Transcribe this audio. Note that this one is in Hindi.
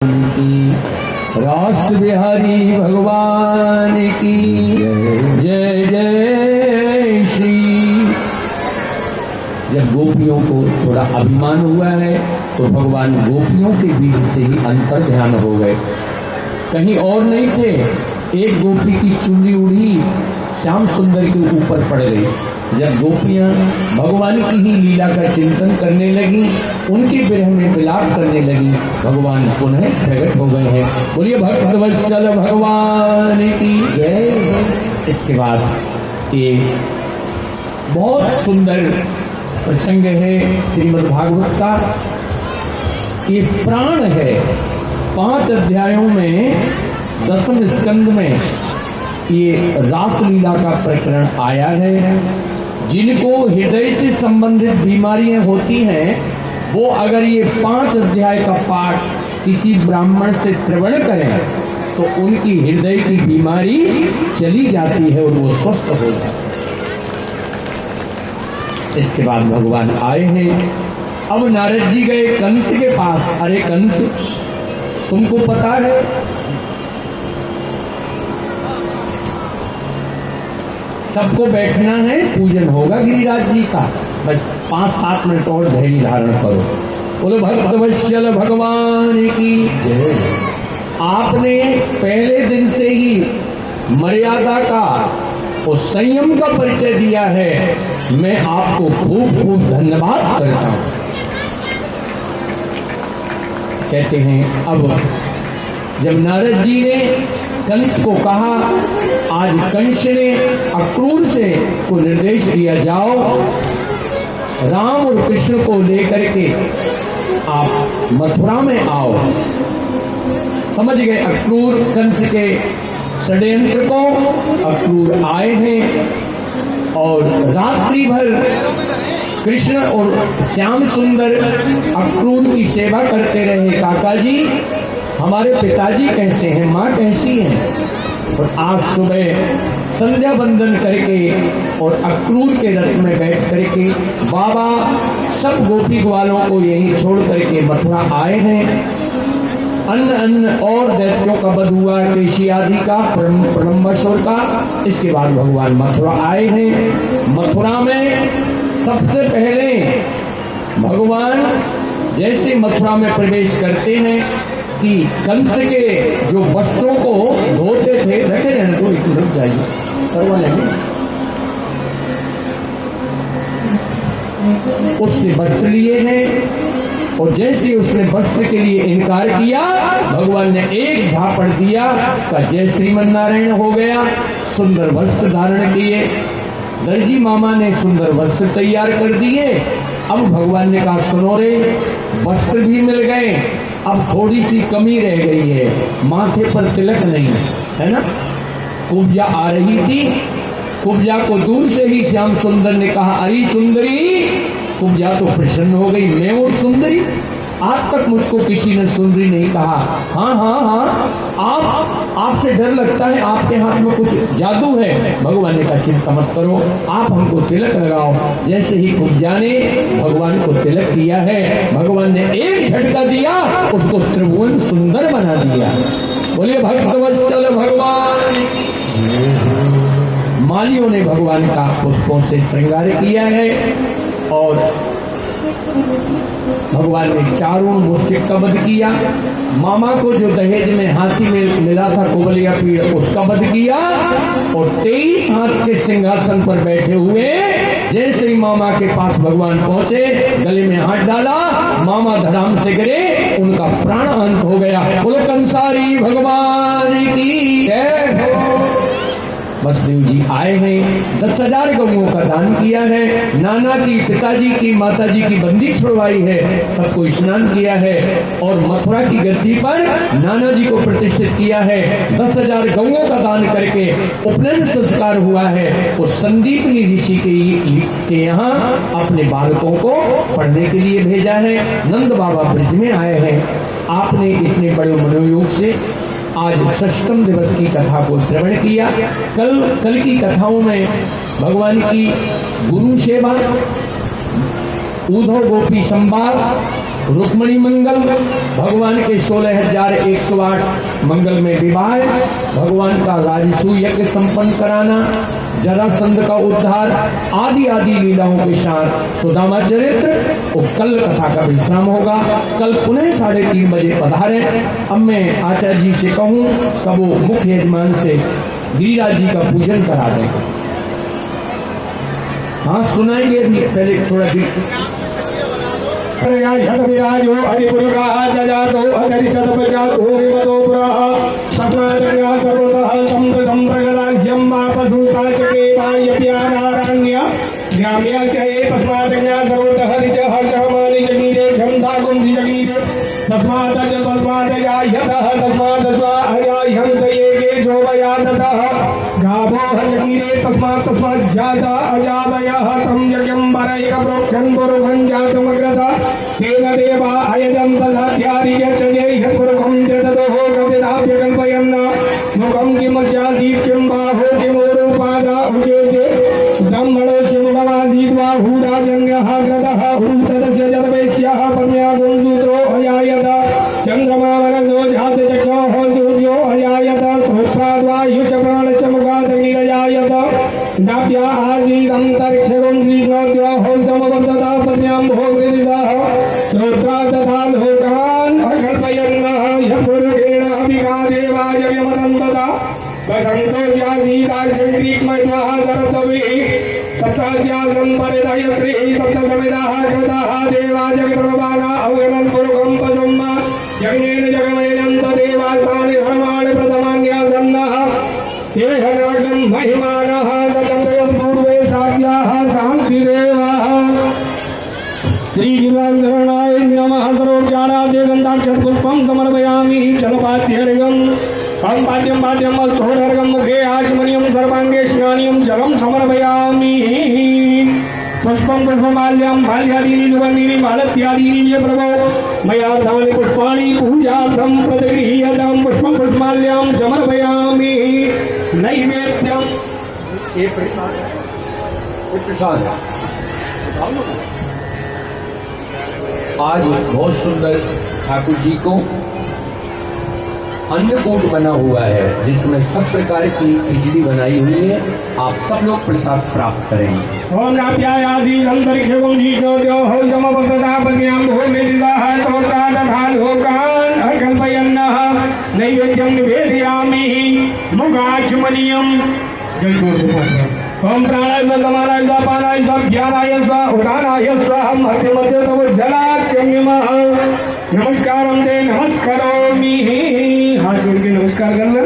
की रास बिहारी भगवान की जय जय श्री। जब गोपियों को थोड़ा अभिमान हुआ है तो भगवान गोपियों के बीच से ही अंतर ध्यान हो गए, कहीं और नहीं थे। एक गोपी की चुन्नी उड़ी श्याम सुंदर के ऊपर पड़ गई। जब गोपियां भगवान की ही लीला का चिंतन करने लगी, उनके विरह में विलाप करने लगी, भगवान पुनः प्रकट हो गए हैं। बोलिए भक्तवत्सल भगवान की जय। इसके बाद ये बहुत सुंदर प्रसंग है श्रीमद् भागवत का। ये प्राण है। 5 अध्यायों में 10वें स्कंद में ये रासलीला का प्रकरण आया है। जिनको हृदय से संबंधित बीमारियां होती हैं वो अगर ये 5 अध्याय का पाठ किसी ब्राह्मण से श्रवण करें तो उनकी हृदय की बीमारी चली जाती है और वो स्वस्थ हो जाते हैं। इसके बाद भगवान आए हैं। अब नारद जी गए कंस के पास। अरे कंस, तुमको पता है सबको बैठना है, पूजन होगा गिरिराज जी का, बस 5-7 मिनट और धैर्य धारण करो। बोलो भक्तवत्सल भगवान की जय। आपने पहले दिन से ही मर्यादा का और संयम का परिचय दिया है। मैं आपको खूब खूब धन्यवाद करता हूं। कहते हैं अब जब नारद जी ने कंस को कहा, आज कंस ने अक्रूर से को निर्देश दिया, जाओ राम और कृष्ण को लेकर के आप मथुरा में आओ। समझ गए अक्रूर कंस के षड्यंत्र को। अक्रूर आए हैं और रात्रि भर कृष्ण और श्याम सुंदर अक्रूर की सेवा करते रहे। काका जी, हमारे पिताजी कैसे हैं, माँ कैसी हैं? और आज सुबह संध्या बंदन करके और अक्रूर के रथ में बैठ करके बाबा सब गोपी ग्वालों को यहीं छोड़ करके मथुरा आए हैं। अन्न और दैत्यों का वध हुआ, केशी आदि का, प्रलंबासुर का। इसके बाद भगवान मथुरा आए हैं। मथुरा में सबसे पहले भगवान जैसे मथुरा में प्रवेश करते हैं कि कंस के जो वस्त्रों को धोते थे, रखे रहने दो, एक रुक जाइए, करवा लेंगे, उससे वस्त्र लिए हैं। और जैसे उसने वस्त्र के लिए इनकार किया, भगवान ने एक झापड़ दिया का जय श्रीमन नारायण हो गया। सुंदर वस्त्र धारण किए। दर्जी मामा ने सुंदर वस्त्र तैयार कर दिए। अब भगवान ने कहा, सुनो रे, वस्त्र भी मिल गए, अब थोड़ी सी कमी रह गई है, माथे पर तिलक नहीं है ना। कुब्जा आ रही थी। कुब्जा को दूर से ही श्याम सुंदर ने कहा, अरे सुंदरी। कुब्जा तो प्रसन्न हो गई, मैं वो सुंदरी? आज तक मुझको किसी ने सुंदरी नहीं कहा। हाँ हाँ हाँ, आपसे डर लगता है, आपके हाथ में कुछ जादू है। भगवान ने कहा, चिंता मत करो, आप हमको तिलक लगाओ। जैसे ही कुब्जा ने भगवान को तिलक किया है, भगवान ने एक झटका दिया, उसको त्रिभुवन सुंदर बना दिया। बोलिए भक्तवत्सल भगवान। मालियों ने भगवान का पुष्पों से श्रृंगार किया है और भगवान ने चारों मुष्टिक का वध किया। मामा को जो दहेज में हाथी में मिला था कुबलिया पीड़, उसका वध किया। और 23 हाथ के सिंहासन पर बैठे हुए जैसे ही मामा के पास भगवान पहुंचे, गले में हाथ डाला, मामा धड़ाम से गिरे, उनका प्राण अंत हो गया। बोलो कंसारी भगवान की जय हो। वसुदेव जी आए हैं, 10,000 गौओं का दान किया है। नाना की, पिताजी की, माताजी की बंदी छुड़वाई है, सबको स्नान किया है और मथुरा की गद्दी पर नाना जी को प्रतिष्ठित किया है। 10,000 गौओं का दान करके उपनयन संस्कार हुआ है। उस संदीपनी ऋषि के यहाँ अपने बालकों को पढ़ने के लिए भेजा है। नंद बाबा ब्रज में आए हैं। आपने इतने बड़े मनोयोग से आज 6वें दिवस की कथा को श्रवण किया। कल की कथाओं में भगवान की गुरु सेवा, उद्धव गोपी संवाद, रुक्मणी मंगल, भगवान के 16,108 मंगल में विवाह, भगवान का राजसूय यज्ञ संपन्न कराना, जरासंध का उद्धार आदि आदि लीलाओं के साथ सुदामा चरित्र और कल कथा का विश्राम होगा। कल पुनः 3:30 बजे पधारे। अब मैं आचार्य जी से कहूँ कब वो मुख्य यजमान से गिरिराज जी का पूजन करा दें। हाँ सुनाएंगे भी, पहले थोड़ा विराजो हरिपुरुषा जजातो अधरिषद प्रजातो विमतो पुरः तस्माद्या सर्वतः समृद्धं प्रगदास्यं मापसुस्ता चक्रे वायप्यानारण्य ग्राम्य च ये तस्माद्या सर्वतः ऋचः हर्षमानि जगीरे छन्दा कुंसि जगीरे तस्माद्या यतः तस्माद् स्वाहयाह्यन्त ये जोवयादतः गावो जगीरे तस्मात् जाता अजावयः तं यज्ञं वरैक प्रोक्षन् पुरुषं जातमग्रता तेन देवा अयजन्त साध्यार्य च ये पुरुषं जदतोः कपिताभ्य कल्पयन् मुखं किमस्यासीत् किं बाहो किमोरुपादा उचेते ब्रह्मणस्य मुखमासीत् बाहुराजन्यः ग्रतः तदस्य जतवैस्यः पद्म्या गुंसूत्रो अयायत चन्द्रमा मनसो जातचक्षोः सूर्यो अयायत श्रोत्राद्वायु च प्राणश्च मुखादग्निरयायत नाभ्या आसीदन्तरिक्षगुंसीर्नोद्योः समवर्तता पद्म्यां भोगृदिशः श्रोत्रा तथा लोकान् अकल्पयन्नः यपुरुषेण अभिगादेवाय यमदन्तता वसन्तोऽस्यासीदाशङ्क्रीक्मय्वः शरद्भिः सप्तस्यासन् परिदयस्त्रीः सप्तसमिदाः कृताः देवा जगतर्वाणा अवगणन् पुरुषं पशुम् यज्ञेन जगमयन्त देवासानि धर्माणि प्रथमान्यासन्नः तेह नागं महिमानः सचन्द्रयत्पूर्वे साध्याः शान्तिरेवः श्रीगिरिराजशरणाय नमः। सर्वोपचाराद्य गन्धाक्षरपुष्पं समर्पयामि जलपाद्यर्घम् हम पाद्यम स्तोरर्घं मुखे आचमनीयं सर्वाङ्गे स्नानीयं जलं समर्पयामि। पुष्पं पुष्पमाल्यं माल्यादीनि सुगन्धीनि मालत्यादीनि ये प्रभो मया दानि पुष्पाणि पूजार्थं प्रतिगृह्यतां पुष्पं पुष्पमाल्यं समर्पयामि। नैवेद्यं ये प्रसाद आज बहुत सुंदर ठाकुर जी को अन्नकूट बना हुआ है जिसमें सब प्रकार की खिचड़ी बनाई हुई है। आप सब लोग प्रसाद प्राप्त करेंगे। ओम नाप्यायासी अंतरिक्षं जीवोद्योः समवर्तता पद्म्यां भूमिदिशाः तोत्रादधान् लोकान् अकल्पयन्नः नैवेद्यं निवेदयामि मुखाचमनीयं जल छोड़ दो। ओम प्राणाय समानाय पानाय ध्यानाय उदानाय हम मध्य मध्य तव जलाक्षम्यमः नमस्कारं ते नमस्करोमि। हाथ जोड़ के नमस्कार करना।